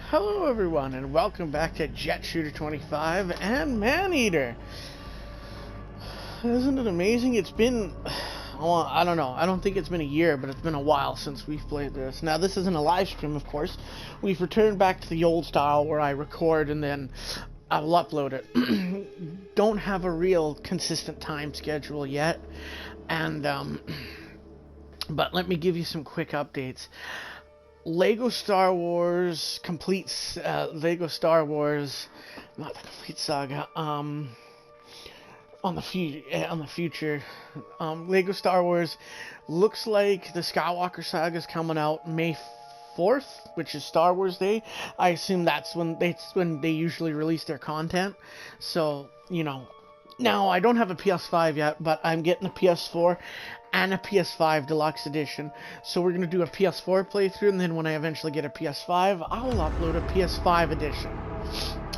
Hello everyone and welcome back to Jet Shooter 25 and Maneater. Isn't it amazing? It's been, well, I don't know, I don't think it's been a year, but it's been a while since we've played this. Now this isn't a live stream, of course. We've returned back to the old style where I record and then I'll upload it. Don't have a real consistent time schedule yet, and but let me give you some quick updates. Lego Star Wars Lego Star Wars, not the complete saga, on the future, Lego Star Wars looks like the Skywalker saga is coming out May 4th, which is Star Wars Day. I assume that's when they usually release their content. So, you know, now I don't have a PS5 yet, but I'm getting a PS4 and a PS5 Deluxe Edition. So we're going to do a PS4 playthrough, and then when I eventually get a PS5, I'll upload a PS5 edition.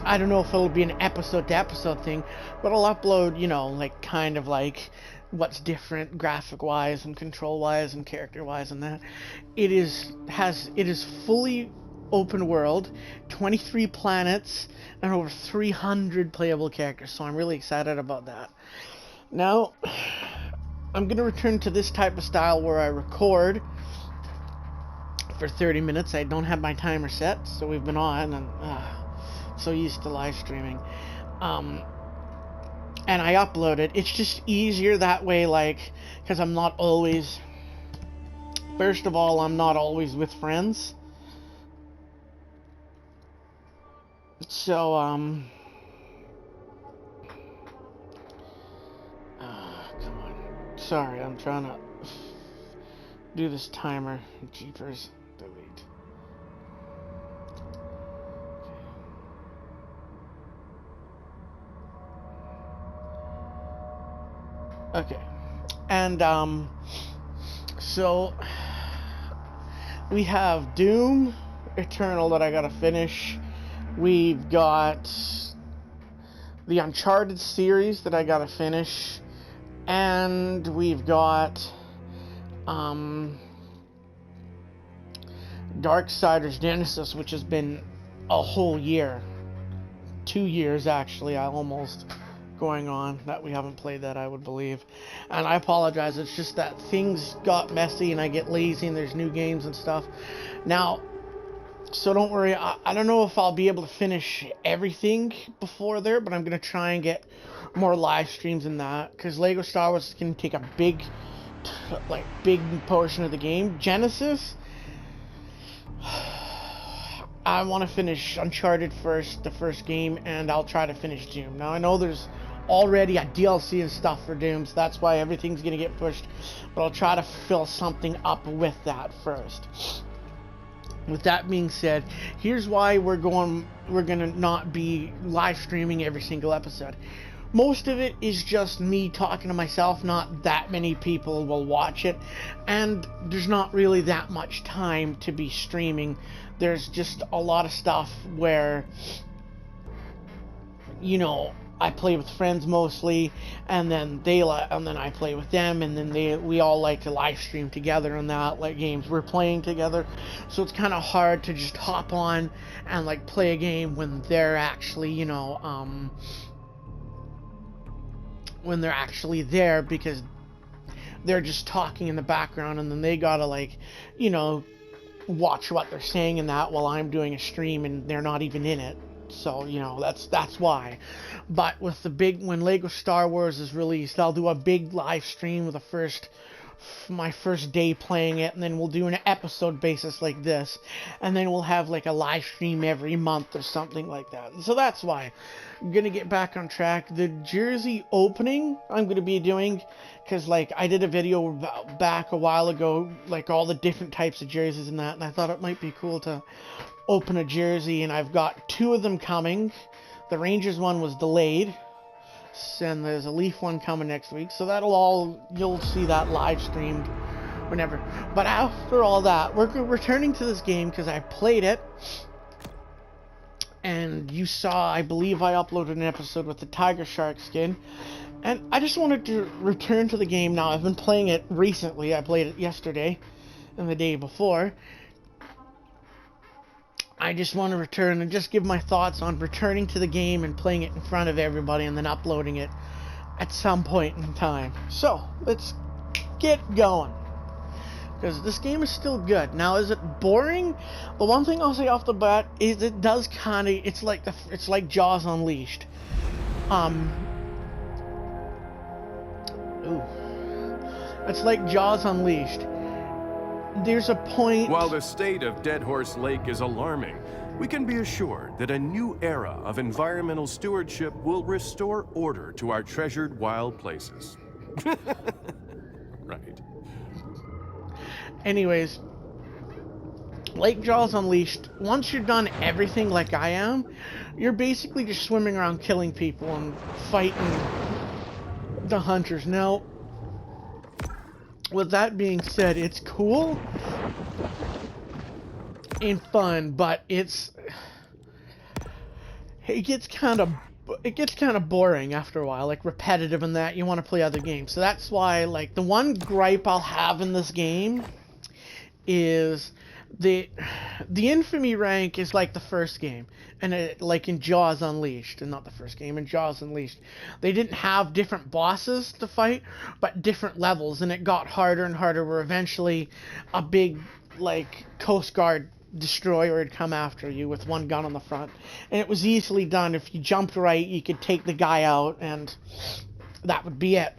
I don't know if it'll be an episode-to-episode thing, but I'll upload, you know, like, kind of like what's different graphic-wise and control-wise and character-wise and that. It is fully open world, 23 planets, and over 300 playable characters, so I'm really excited about that. Now, I'm going to return to this type of style where I record for 30 minutes. I don't have my timer set, so we've been on, and so used to live streaming. And I upload it. It's just easier that way, like, because I'm not always, first of all, I'm not always with friends. So, come on. Sorry, I'm trying to do this timer. Jeepers. Delete. Okay. And, so, we have Doom Eternal that I gotta finish. We've got the Uncharted series that I gotta finish, and we've got Darksiders Genesis, which has been a whole year, 2 years actually, almost going on that we haven't played that, I would believe. And I apologize, it's just that things got messy and I get lazy and there's new games and stuff now. So don't worry, I don't know if I'll be able to finish everything before there, but I'm going to try and get more live streams in that, because Lego Star Wars can take a big portion of the game. Genesis, I want to finish Uncharted first, the first game, and I'll try to finish Doom. Now, I know there's already a DLC and stuff for Doom, so that's why everything's going to get pushed, but I'll try to fill something up with that first. With that being said, here's why we're gonna not be live streaming every single episode. Most of it is just me talking to myself. Not that many people will watch it, and there's not really that much time to be streaming. There's just a lot of stuff where, you know, I play with friends mostly, and then I play with them, and then we all like to live stream together on that, like games we're playing together. So it's kind of hard to just hop on and like play a game when they're actually, you know, when they're actually there, because they're just talking in the background, and then they gotta, like, you know, watch what they're saying in that while I'm doing a stream and they're not even in it. So, you know, that's why. But with when Lego Star Wars is released, I'll do a big live stream with my first day playing it, and then we'll do an episode basis like this, and then we'll have like a live stream every month or something like that. So that's why I'm gonna get back on track. The jersey opening I'm gonna be doing, because like I did a video back a while ago, like all the different types of jerseys and that, and I thought it might be cool to open a jersey, and I've got 2 of them coming. The Rangers one was delayed, and there's a Leaf one coming next week, so you'll see that live streamed whenever. But after all that, we're returning to this game because I played it, and you saw, I believe I uploaded an episode with the Tiger Shark skin, and I just wanted to return to the game now. I've been playing it recently. I played it yesterday and the day before, I just want to return and just give my thoughts on returning to the game and playing it in front of everybody and then uploading it at some point in time. So, let's get going. Because this game is still good. Now, is it boring? The one thing I'll say off the bat is it does kind of, it's like Jaws Unleashed. It's like Jaws Unleashed. There's a point... While the state of Dead Horse Lake is alarming, we can be assured that a new era of environmental stewardship will restore order to our treasured wild places. Right. Anyways, like Jaws Unleashed, once you're done everything like I am, you're basically just swimming around killing people and fighting the hunters. Now, with that being said, it's cool and fun, but it gets kind of boring after a while, like repetitive, and that you want to play other games. So that's why, like, the one gripe I'll have in this game is the infamy rank is like the first game, and like in Jaws Unleashed, and not the first game, in Jaws Unleashed, they didn't have different bosses to fight, but different levels, and it got harder and harder, where eventually a big, like, Coast Guard destroyer would come after you with one gun on the front, and it was easily done. If you jumped right, you could take the guy out, and that would be it.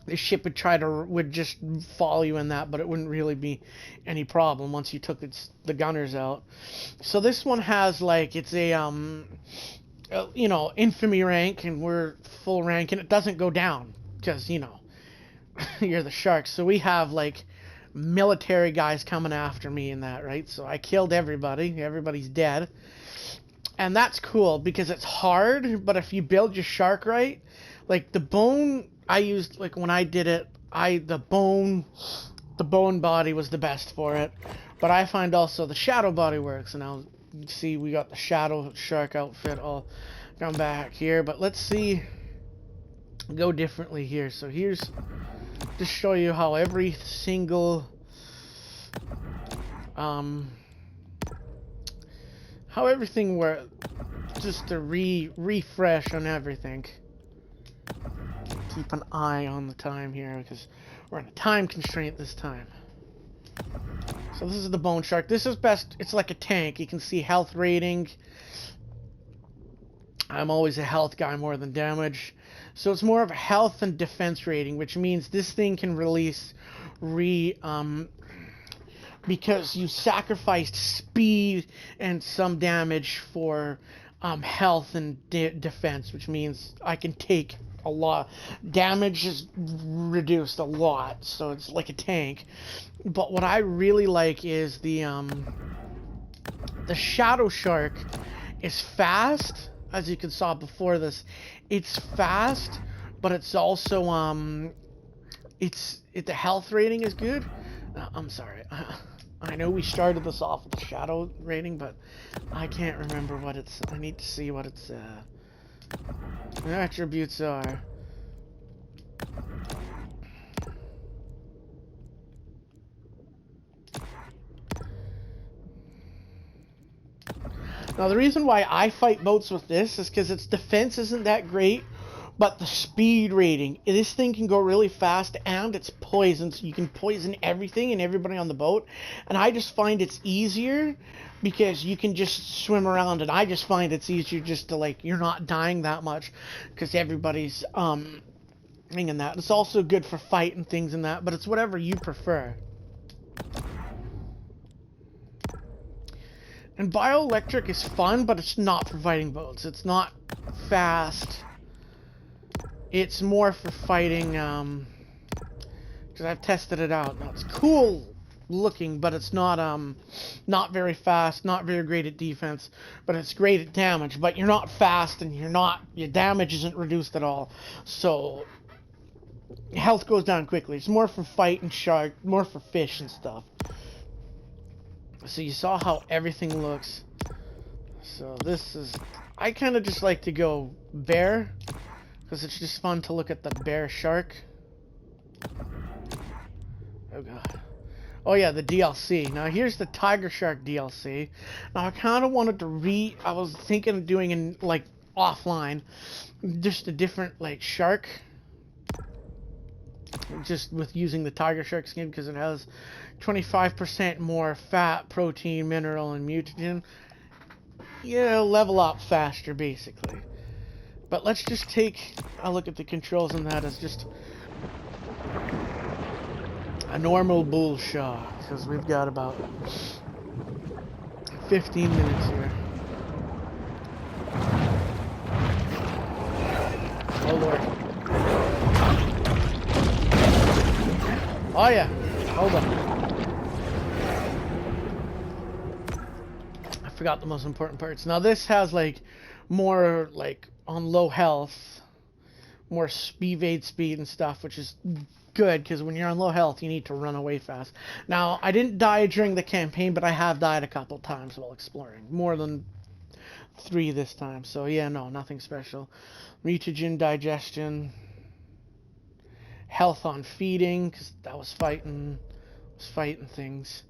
The ship would just follow you in that, but it wouldn't really be any problem once you took the gunners out. So this one has, like, it's a you know, infamy rank, and we're full rank, and it doesn't go down because, you know, you're the sharks. So we have, like, military guys coming after me in that, right? So I killed everybody. Everybody's dead. And that's cool because it's hard, but if you build your shark right, like the bone I used, like when I did it, the bone body was the best for it. But I find also the shadow body works. And now you see we got the shadow shark outfit. I'll come back here, but let's see, go differently here. So here's to show you how every single how everything works, just to refresh on everything. Keep an eye on the time here because we're on a time constraint this time. So this is the bone shark. This is best, it's like a tank. You can see health rating. I'm always a health guy more than damage. So it's more of a health and defense rating, which means this thing can release because you sacrificed speed and some damage for health and defense, which means I can take a lot. Damage is reduced a lot, so it's like a tank. But what I really like is the shadow shark is fast. As you can saw before this, it's fast, but it's also the health rating is good. I'm sorry, I know we started this off with the shadow rating, but I can't remember what it's. I need to see what its attributes are. Now, the reason why I fight boats with this is because its defense isn't that great, but the speed rating. This thing can go really fast, and it's poison, so you can poison everything and everybody on the boat. And I just find it's easier because you can just swim around, and I just find it's easier just to, like, you're not dying that much because everybody's in that. It's also good for fight and things in that, but it's whatever you prefer. And bioelectric is fun, but it's not for fighting boats. It's not fast. It's more for fighting, because I've tested it out. Now, it's cool looking, but it's not not very fast, not very great at defense, but it's great at damage. But you're not fast, and your damage isn't reduced at all. So health goes down quickly. It's more for fight and shark, more for fish and stuff. So you saw how everything looks. So this is, I kind of just like to go bear, because it's just fun to look at the bear shark. Oh god. Oh yeah, the DLC. Now here's the Tiger Shark DLC. Now I kind of wanted to I was thinking of doing in like offline, just a different like shark. Just with using the Tiger Shark skin because it has 25% more fat, protein, mineral, and mutagen. Yeah, level up faster basically. But let's just take a look at the controls on that as just a normal bull shot, because we've got about 15 minutes here. Oh lord. Oh yeah, hold on. I forgot the most important parts. Now this has like more like on low health, more evade speed and stuff, which is good because when you're on low health you need to run away fast. Now I didn't die during the campaign, but I have died a couple times while exploring, more than 3 this time. So yeah, no, nothing special. Mutagen, digestion, health on feeding because I was fighting things.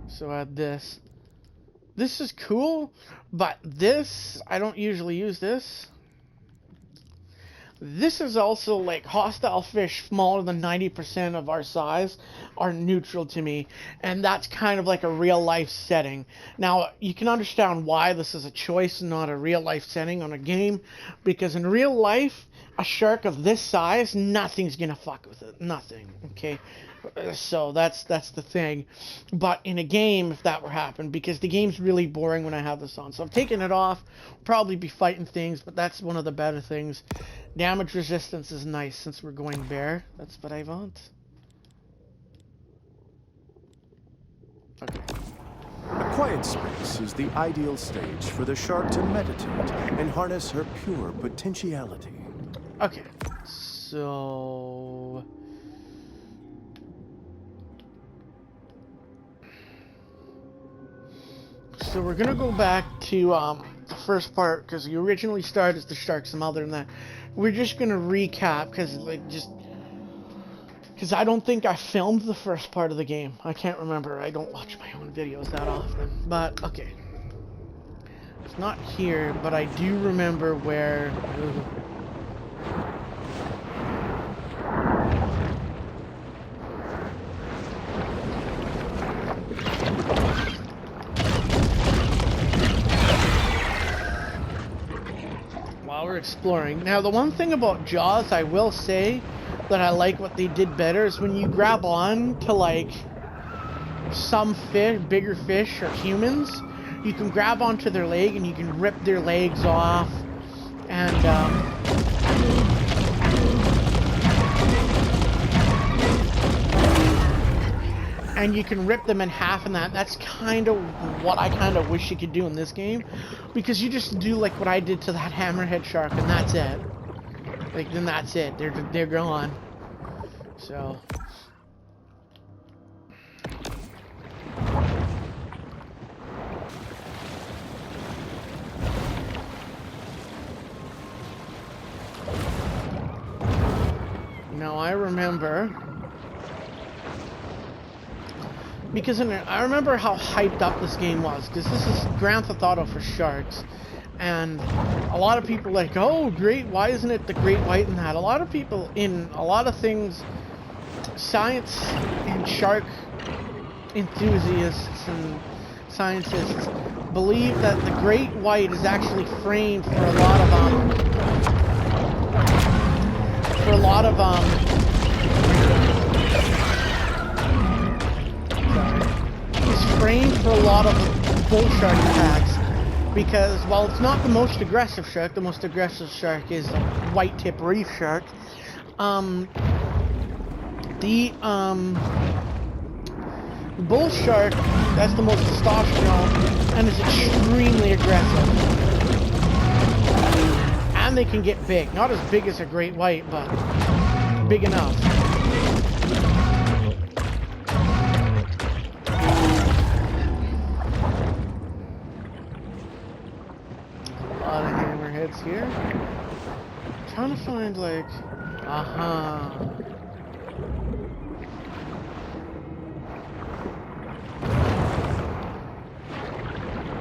So I had this. This is cool, but this, I don't usually use this. This is also like hostile fish smaller than 90% of our size are neutral to me, and that's kind of like a real life setting. Now, you can understand why this is a choice, not a real life setting on a game, because in real life, a shark of this size, nothing's gonna fuck with it. Nothing, okay? So that's the thing. But in a game, if that were happen, because the game's really boring when I have this on. So I've taken it off. Probably be fighting things, but that's one of the better things. Damage resistance is nice since we're going bear. That's what I want. Okay. A quiet space is the ideal stage for the shark to meditate and harness her pure potentiality. Okay, so... So we're gonna go back to the first part because you originally started as the shark. Some other than that, we're just gonna recap because I don't think I filmed the first part of the game. I can't remember. I don't watch my own videos that often. But okay, it's not here, but I do remember where. We're exploring. Now the one thing about Jaws I will say that I like what they did better is when you grab on to like some fish, bigger fish or humans, you can grab onto their leg and you can rip their legs off and you can rip them in half, and that's kind of what I kind of wish you could do in this game, because you just do like what I did to that hammerhead shark, and that's it. Like then that's it. They're gone. So. Now I remember. Because I remember how hyped up this game was, because this is Grand Theft Auto for sharks, and a lot of people are like, oh great, why isn't it the great white and that? A lot of people in a lot of things, science and shark enthusiasts and scientists believe that the great white is actually framed for a lot of framed for a lot of bull shark attacks, because while it's not the most aggressive shark, the most aggressive shark is a white tip reef shark. The bull shark, that's the most testosterone and is extremely aggressive. And they can get big. Not as big as a great white, but big enough. A lot of hammerheads here. I'm trying trying to find, like...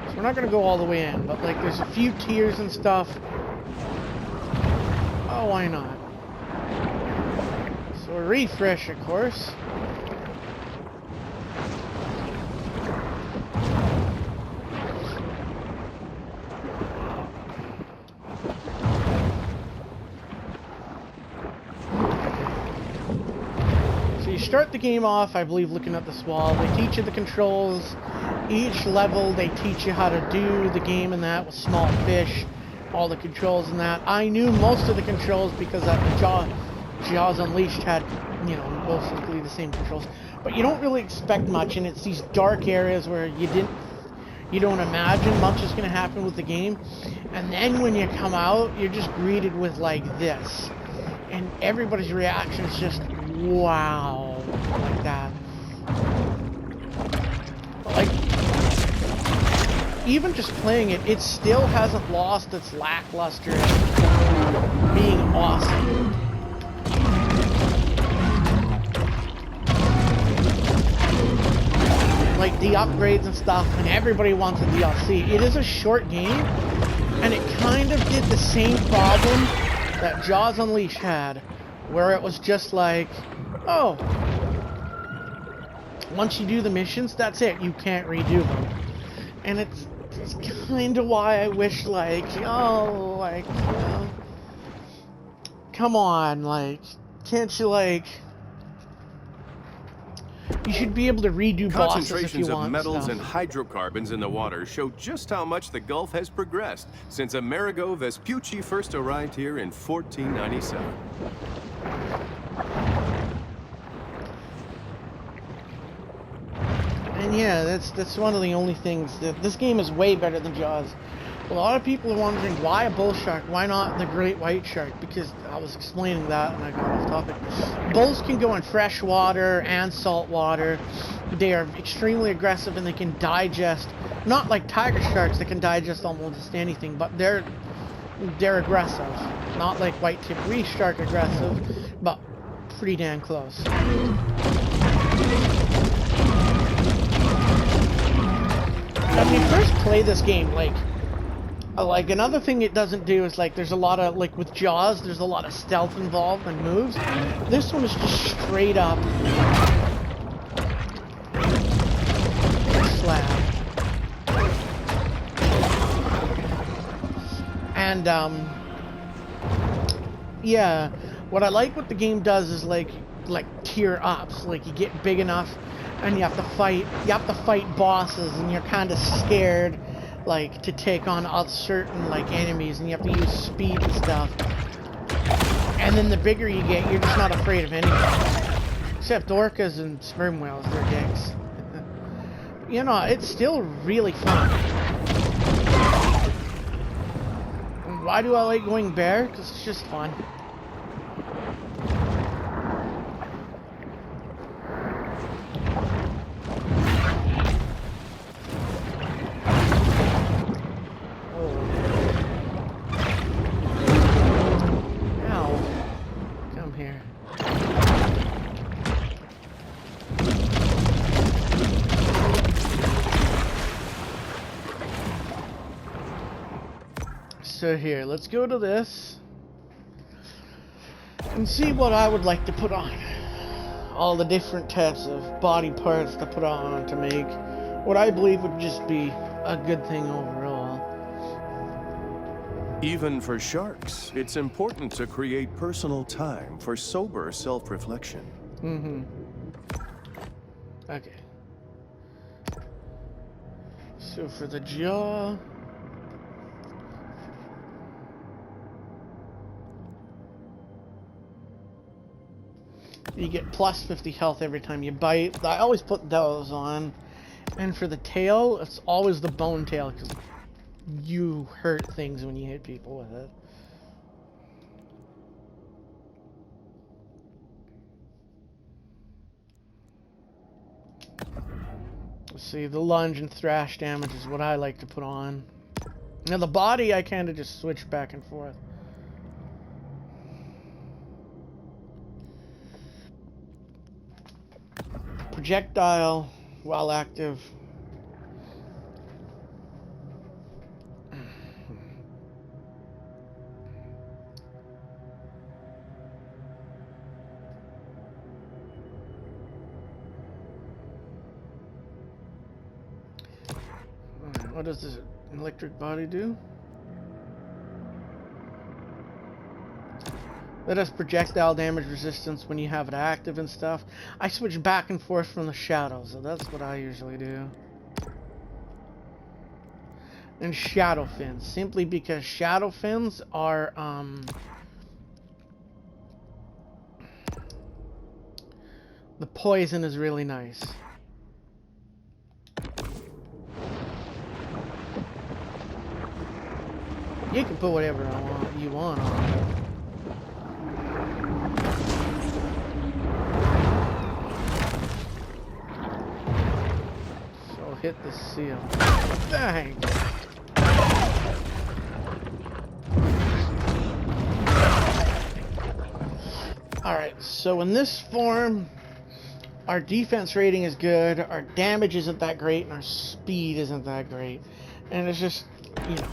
So we're not gonna go all the way in, but, like, there's a few tiers and stuff. Oh, why not? So a refresh, of course. Start the game off, I believe, looking at this wall. They teach you the controls. Each level, they teach you how to do the game and that with small fish, all the controls and that. I knew most of the controls because the Jaws Unleashed had, you know, mostly the same controls. But you don't really expect much, and it's these dark areas where you don't imagine much is going to happen with the game. And then when you come out, you're just greeted with like this. And everybody's reaction is just, wow, like that. Like, even just playing it, it still hasn't lost its lackluster being awesome. Like the upgrades and stuff, and everybody wants a DLC. It is a short game, and it kind of did the same problem that Jaws Unleashed had, where it was just like, oh, once you do the missions, that's it, you can't redo them. And it's kind of why I wish, like, oh, like, you know, come on, like, can't you, like, you should be able to redo bosses if you want. Concentrations of metals stuff. and hydrocarbons in the water show just how much the Gulf has progressed since Amerigo Vespucci first arrived here in 1497. And yeah, that's one of the only things that this game is way better than Jaws. A lot of people are wondering why a bull shark, why not the great white shark? Because I was explaining that and I got off topic. Bulls can go in fresh water and salt water. They are extremely aggressive and they can digest, not like tiger sharks that can digest almost anything, but they're aggressive. Not like white tip reef shark aggressive, but pretty damn close. When you first play this game, like another thing it doesn't do is, like, there's a lot of, like with Jaws, there's a lot of stealth involved and moves. This one is just straight up slab. And yeah, what I like what the game does is like tier ups. Like you get big enough and you have to fight bosses, and you're kind of scared, like, to take on certain, like, enemies, and you have to use speed and stuff. And then the bigger you get, you're just not afraid of anything. Except orcas and sperm whales, they're dicks. You know, it's still really fun. And why do I like going bear? Because it's just fun. So here, let's go to this and see what I would like to put on. All the different types of body parts to put on to make what I believe would just be a good thing overall. Even for sharks, it's important to create personal time for sober self-reflection. Okay. So for the jaw... you get plus 50 health every time you bite. I always put those on. And for the tail, it's always the bone tail, because you hurt things when you hit people with it. Let's see, the lunge and thrash damage is what I like to put on. Now the body, I kind of just switch back and forth. projectile while active. What does this electric body do? That has projectile damage resistance when you have it active and stuff. I switch back and forth from the shadows, so that's what I usually do. And shadow fins, simply because shadow fins are the poison is really nice. You can put whatever you want on it. So hit the seal. Dang. Alright, so in this form, our defense rating is good, our damage isn't that great, and our speed isn't that great. And it's just, you know.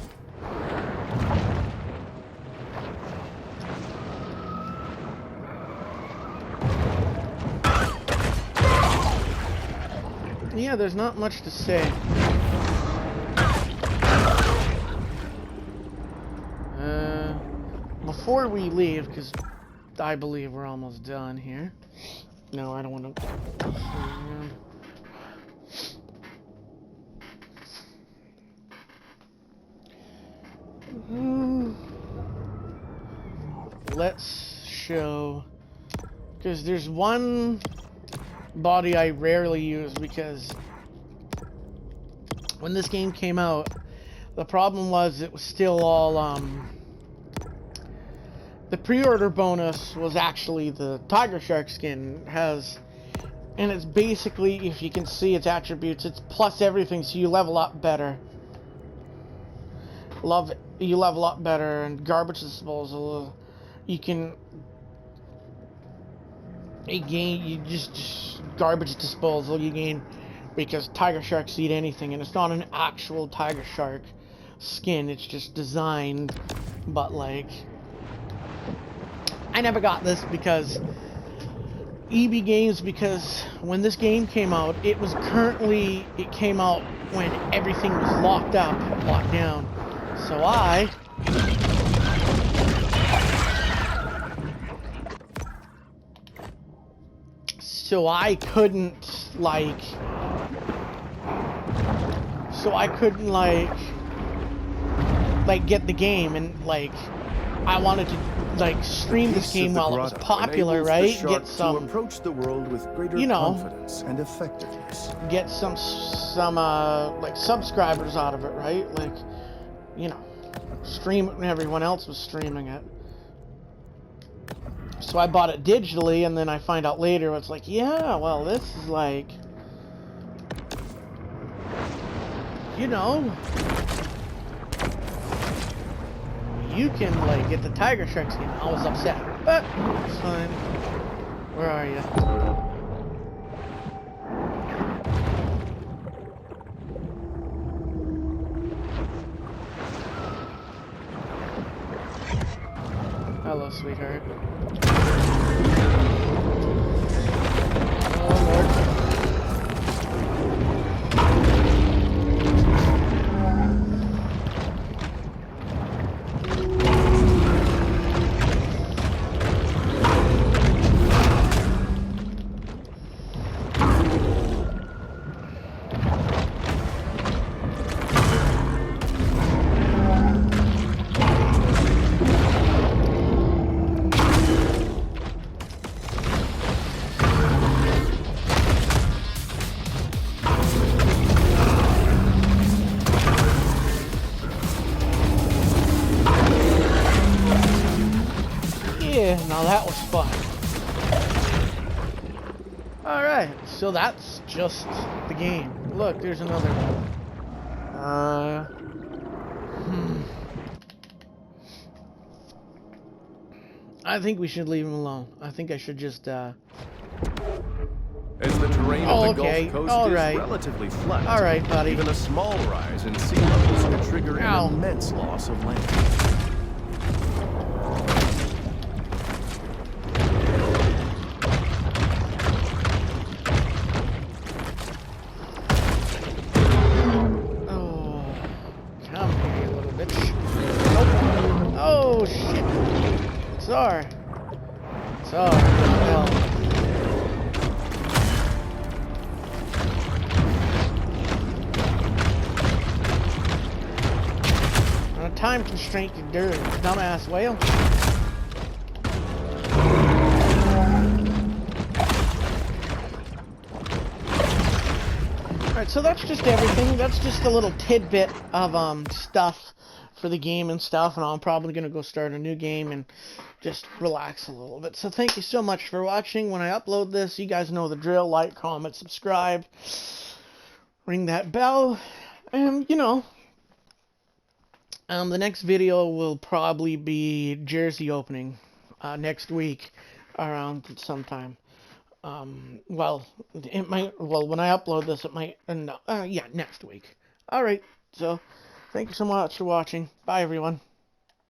Yeah, there's not much to say. Before we leave, because I believe we're almost done here. No, I don't want to... Let's show... Because there's one body I rarely use, because when this game came out, the problem was it was still all, the pre-order bonus was actually the Tiger Shark skin has, and it's basically, if you can see its attributes, it's plus everything, so you level up better. You level up better, and garbage disposal, you can... you just garbage disposal you gain because tiger sharks eat anything, and it's not an actual tiger shark skin, it's just designed. But like, I never got this because EB Games, because when this game came out, it came out when everything was locked down, so I couldn't like get the game, and like I wanted to like stream this game while it was popular, right? Get some approach the world with greater confidence and effectiveness. Get some like subscribers out of it, right? Like, you know, stream it when everyone else was streaming it. So I bought it digitally, and then I find out later, it's like, yeah, well, this is like, you know, you can like get the tiger shark skin. I was upset, but it's fine. Where are you? Hello, sweetheart. Oh, Lord. Now that was fun. Alright, so that's just the game. Look, there's another one. I think we should leave him alone. I think I should just, As the terrain Oh, of the okay. Gulf Coast All is right. relatively flat, All right, buddy. even a small rise in sea levels could trigger Ow. an immense loss of land. Oh, come here, you little bitch. Nope. Oh, shit. Sorry. Well. On a time constraint, you dirty dumbass whale. Alright, so that's just everything. That's just a little tidbit of stuff for the game and stuff, and I'm probably gonna go start a new game and just relax a little bit. So thank you so much for watching. When I upload this, you guys know the drill. Like, comment, subscribe, ring that bell, and you know, the next video will probably be Jersey opening next week around sometime. Well, it might. Well, when I upload this, it might. No, yeah, next week. All right. So, thank you so much for watching. Bye, everyone.